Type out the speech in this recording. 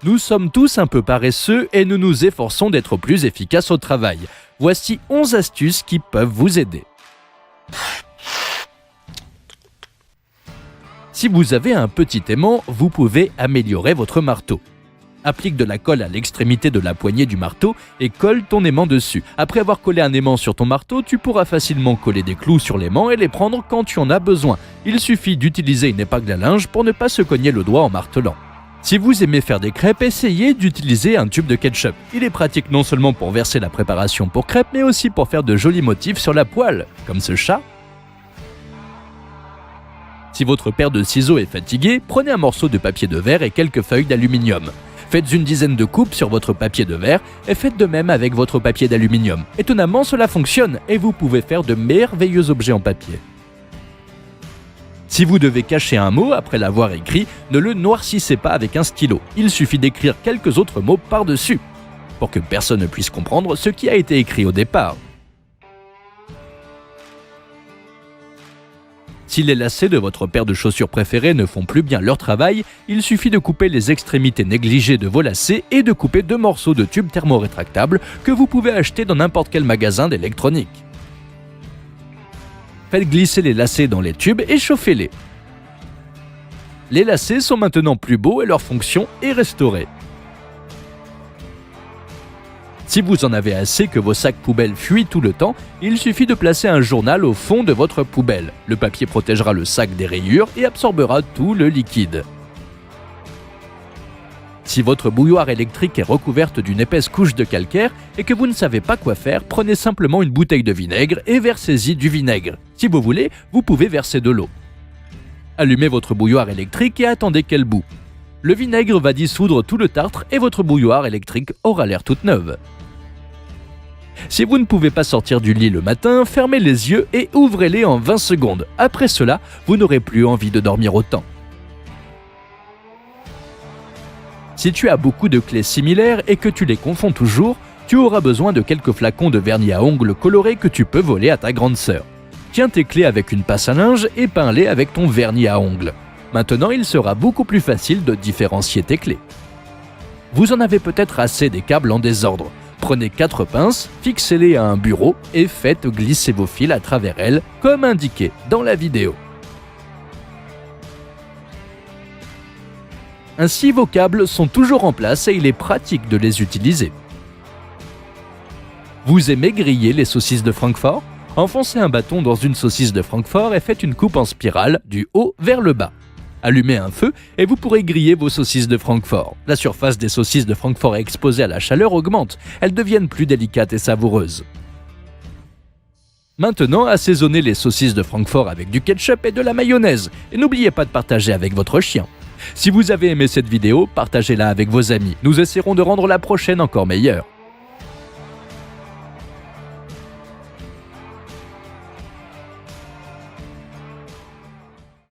Nous sommes tous un peu paresseux et nous nous efforçons d'être plus efficaces au travail. Voici 11 astuces qui peuvent vous aider. Si vous avez un petit aimant, vous pouvez améliorer votre marteau. Applique de la colle à l'extrémité de la poignée du marteau et colle ton aimant dessus. Après avoir collé un aimant sur ton marteau, tu pourras facilement coller des clous sur l'aimant et les prendre quand tu en as besoin. Il suffit d'utiliser une épingle à linge pour ne pas se cogner le doigt en martelant. Si vous aimez faire des crêpes, essayez d'utiliser un tube de ketchup. Il est pratique non seulement pour verser la préparation pour crêpes, mais aussi pour faire de jolis motifs sur la poêle, comme ce chat. Si votre paire de ciseaux est fatiguée, prenez un morceau de papier de verre et quelques feuilles d'aluminium. Faites une dizaine de coupes sur votre papier de verre et faites de même avec votre papier d'aluminium. Étonnamment, cela fonctionne et vous pouvez faire de merveilleux objets en papier. Si vous devez cacher un mot après l'avoir écrit, ne le noircissez pas avec un stylo. Il suffit d'écrire quelques autres mots par-dessus, pour que personne ne puisse comprendre ce qui a été écrit au départ. Si les lacets de votre paire de chaussures préférées ne font plus bien leur travail, il suffit de couper les extrémités négligées de vos lacets et de couper 2 morceaux de tubes thermorétractables que vous pouvez acheter dans n'importe quel magasin d'électronique. Faites glisser les lacets dans les tubes et chauffez-les. Les lacets sont maintenant plus beaux et leur fonction est restaurée. Si vous en avez assez que vos sacs poubelles fuient tout le temps, il suffit de placer un journal au fond de votre poubelle. Le papier protégera le sac des rayures et absorbera tout le liquide. Si votre bouilloire électrique est recouverte d'une épaisse couche de calcaire et que vous ne savez pas quoi faire, prenez simplement une bouteille de vinaigre et versez-y du vinaigre. Si vous voulez, vous pouvez verser de l'eau. Allumez votre bouilloire électrique et attendez qu'elle bout. Le vinaigre va dissoudre tout le tartre et votre bouilloire électrique aura l'air toute neuve. Si vous ne pouvez pas sortir du lit le matin, fermez les yeux et ouvrez-les en 20 secondes. Après cela, vous n'aurez plus envie de dormir autant. Si tu as beaucoup de clés similaires et que tu les confonds toujours, tu auras besoin de quelques flacons de vernis à ongles colorés que tu peux voler à ta grande sœur. Tiens tes clés avec une passe à linge et peins-les avec ton vernis à ongles. Maintenant, il sera beaucoup plus facile de différencier tes clés. Vous en avez peut-être assez des câbles en désordre. Prenez 4 pinces, fixez-les à un bureau et faites glisser vos fils à travers elles, comme indiqué dans la vidéo. Ainsi, vos câbles sont toujours en place et il est pratique de les utiliser. Vous aimez griller les saucisses de Francfort ? Enfoncez un bâton dans une saucisse de Francfort et faites une coupe en spirale du haut vers le bas. Allumez un feu et vous pourrez griller vos saucisses de Francfort. La surface des saucisses de Francfort exposée à la chaleur augmente. Elles deviennent plus délicates et savoureuses. Maintenant, assaisonnez les saucisses de Francfort avec du ketchup et de la mayonnaise. Et n'oubliez pas de partager avec votre chien. Si vous avez aimé cette vidéo, partagez-la avec vos amis. Nous essaierons de rendre la prochaine encore meilleure.